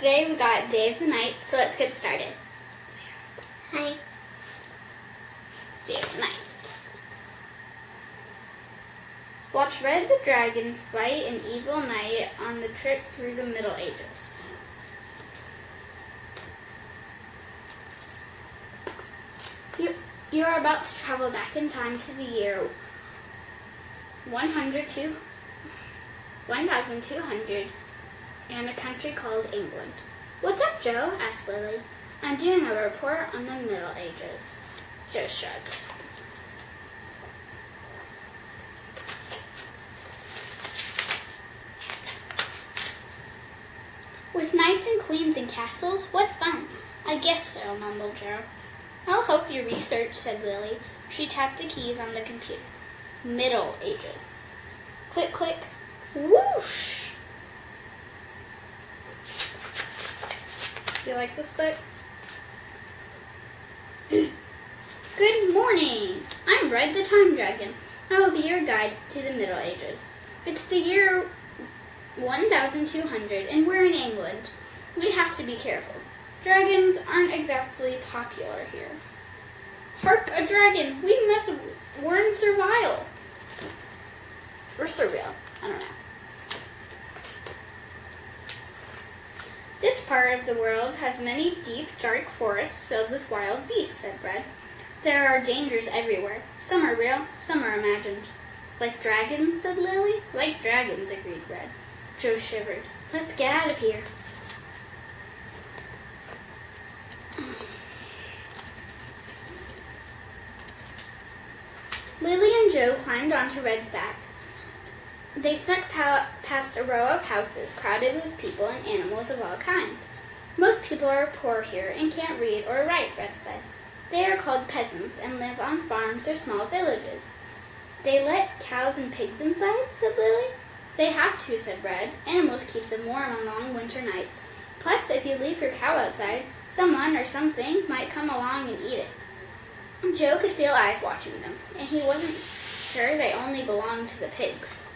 today we got Day of the Night, so let's get started. Hi. Day of the Night. Watch Red the Dragon fight an evil knight on the trip through the Middle Ages. You are about to travel back in time to the year 1200 and a country called England. "What's up, Joe?" asked Lily. "I'm doing a report on the Middle Ages." Joe shrugged. "With knights and queens and castles? What fun!" "I guess so," mumbled Joe. "I'll help you research," said Lily. She tapped the keys on the computer. Middle Ages. Click, click. Whoosh! Do you like this book? Good morning! I'm Red the Time Dragon. I will be your guide to the Middle Ages. It's the year 1200 and we're in England. We have to be careful. Dragons aren't exactly popular here. Hark, a dragon! We're in survival. Or surreal. I don't know. "This part of the world has many deep, dark forests filled with wild beasts," said Red. "There are dangers everywhere. Some are real, some are imagined." "Like dragons?" said Lily. "Like dragons," agreed Red. Joe shivered. "Let's get out of here." Lily and Joe climbed onto Red's back. They snuck past a row of houses crowded with people and animals of all kinds. "Most people are poor here and can't read or write," Red said. "They are called peasants and live on farms or small villages." "They let cows and pigs inside?" said Lily. "They have to," said Red. "Animals keep them warm on long winter nights. Plus, if you leave your cow outside, someone or something might come along and eat it." Joe could feel eyes watching them, and he wasn't sure they only belonged to the pigs.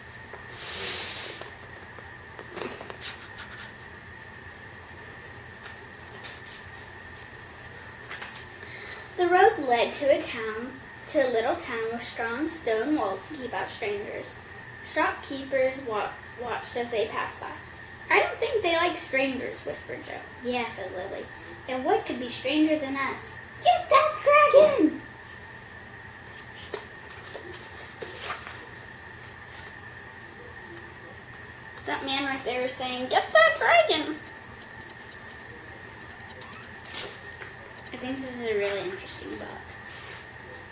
The road led to a little town with strong stone walls to keep out strangers. Shopkeepers watched as they passed by. "I don't think they like strangers," whispered Joe. "Yeah," said Lily. "And what could be stranger than us?" "Get that dragon!" That man right there is saying, "Get that dragon!" I think this is a really interesting book.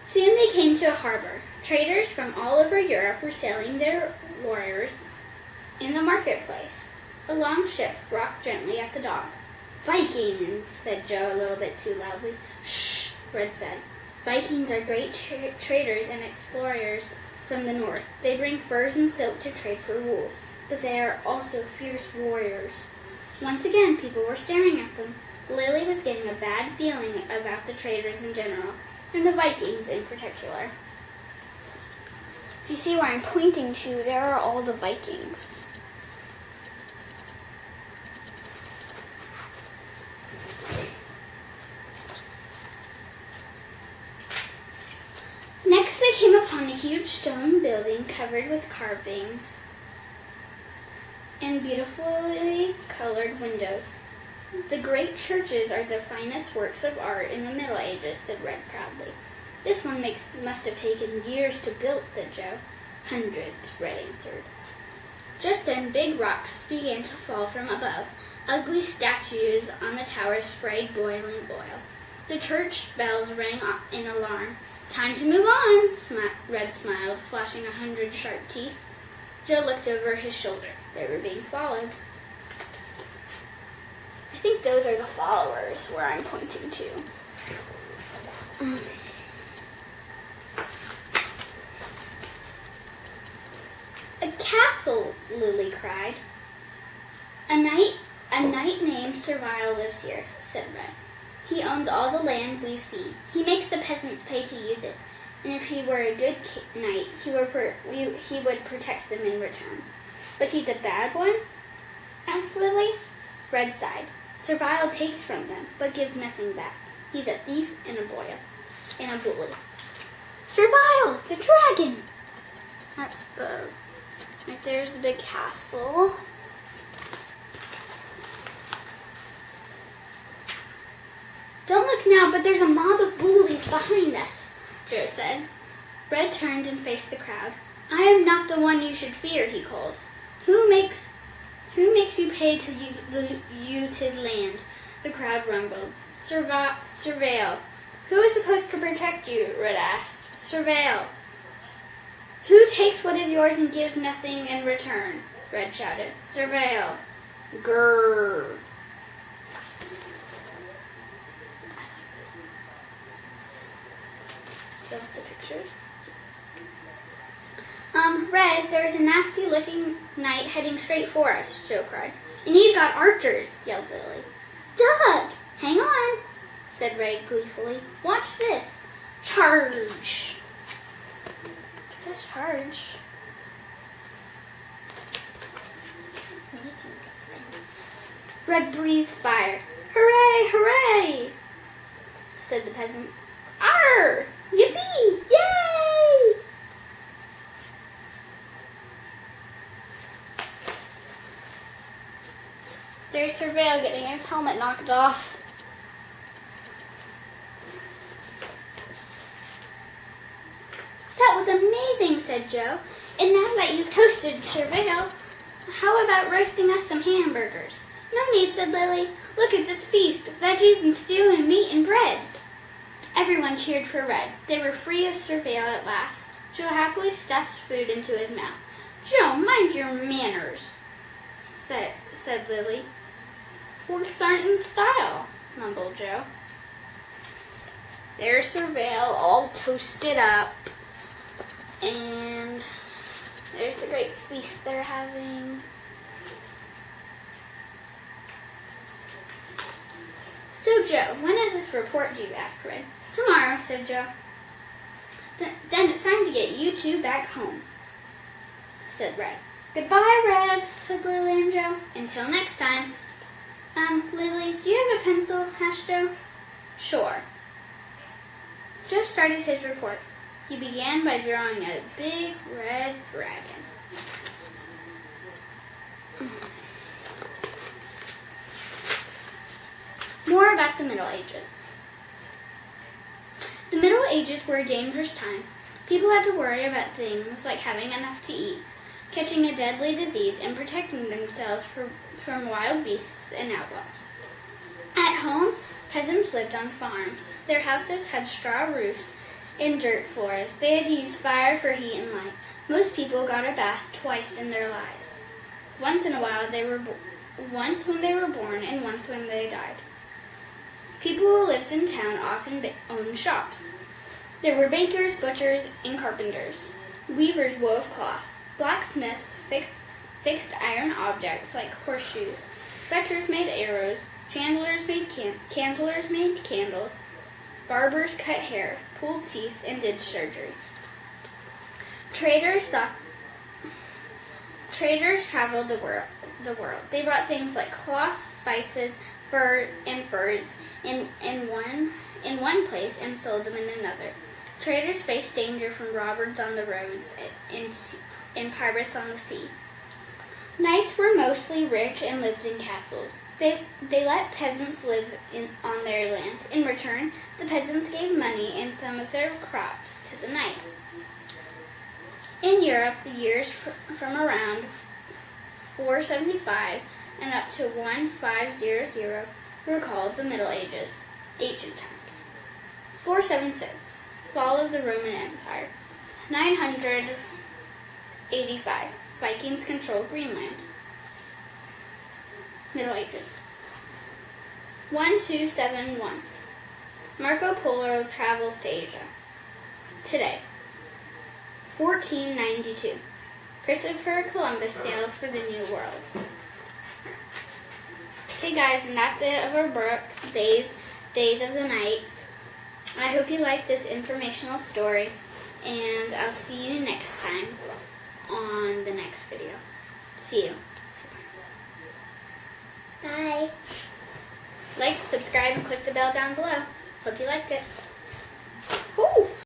Soon they came to a harbor. Traders from all over Europe were selling their wares in the marketplace. A long ship rocked gently at the dock. "Vikings," said Joe a little bit too loudly. "Shh," Red said. "Vikings are great traders and explorers from the north. They bring furs and silk to trade for wool, but they are also fierce warriors." Once again, people were staring at them. Lily was getting a bad feeling about the traders in general, and the Vikings in particular. If you see where I'm pointing to, there are all the Vikings. Next they came upon a huge stone building covered with carvings and beautifully colored windows. "The great churches are the finest works of art in the Middle Ages," said Red proudly. "This one must have taken years to build," said Joe. "Hundreds," Red answered. Just then big rocks began to fall from above. Ugly statues on the towers sprayed boiling oil. The church bells rang in alarm. "Time to move on," Red smiled, flashing 100 sharp teeth. Joe looked over his shoulder. They were being followed. I think those are the followers where I'm pointing to. "A castle," Lily cried. A knight named Servile lives here," said Red. "He owns all the land we've seen. He makes the peasants pay to use it, and if he were a good knight, he would protect them in return." "But he's a bad one?" asked Lily. Red sighed. Servile takes from them, but gives nothing back. He's a thief and a bully. Servile, the dragon! Right there's the big castle. Don't look now, but there's a mob of bullies behind us, Joe said. Red turned and faced the crowd. I am not the one you should fear, he called. Who makes you pay to use his land? The crowd rumbled. Surveil. Who is supposed to protect you? Red asked. Surveil. Who takes what is yours and gives nothing in return? Red shouted. Surveil. Grrr. So the pictures. Red, there's a nasty-looking knight heading straight for us, Joe cried. And he's got archers, yelled Lily. Doug, hang on, said Red gleefully. Watch this. Charge. It says charge. Red breathed fire. Hooray, hooray, said the peasant. Arr! Yippee! Yay! There's Surveil getting his helmet knocked off. That was amazing, said Joe. And now that you've toasted Surveil, how about roasting us some hamburgers? No need, said Lily. Look at this feast. Veggies and stew and meat and bread. Everyone cheered for Red. They were free of Surveil at last. Joe happily stuffed food into his mouth. Joe, mind your manners, said Lily. Forks aren't in style, mumbled Joe. There's Surveil all toasted up. And there's the great feast they're having. So, Joe, when is this report due? Asked Red. Tomorrow, said Joe. Then it's time to get you two back home, said Red. Goodbye, Red, said Lily and Joe. Until next time. Lily, do you have a pencil? Asked Joe. Sure. Joe started his report. He began by drawing a big red dragon. More about the Middle Ages. The Middle Ages were a dangerous time. People had to worry about things like having enough to eat, catching a deadly disease, and protecting themselves from wild beasts and outlaws. At home, peasants lived on farms. Their houses had straw roofs and dirt floors. They had to use fire for heat and light. Most people got a bath twice in their lives. Once in a while, once when they were born and once when they died. People who lived in town often owned shops. There were bakers, butchers, and carpenters. Weavers wove cloth. Blacksmiths fixed iron objects like horseshoes. Fetchers made arrows. Chandlers made candlers made candles. Barbers cut hair, pulled teeth, and did surgery. Traders traveled the world. They brought things like cloth, spices, furs in one place and sold them in another. Traders faced danger from robbers on the roads and pirates on the sea. Knights were mostly rich and lived in castles. They let peasants live on their land. In return, the peasants gave money and some of their crops to the knight. In Europe, the years from around 475 and up to 1500 were called the Middle Ages, ancient times. 476, fall of the Roman Empire. 985, Vikings controlled Greenland. Middle Ages. 1271, Marco Polo travels to Asia. Today. 1492, Christopher Columbus sails for the New World. Okay guys, and that's it of our book, Days of the Knights. I hope you liked this informational story, and I'll see you next time on the next video. See you. Bye. Like, subscribe, and click the bell down below. Hope you liked it.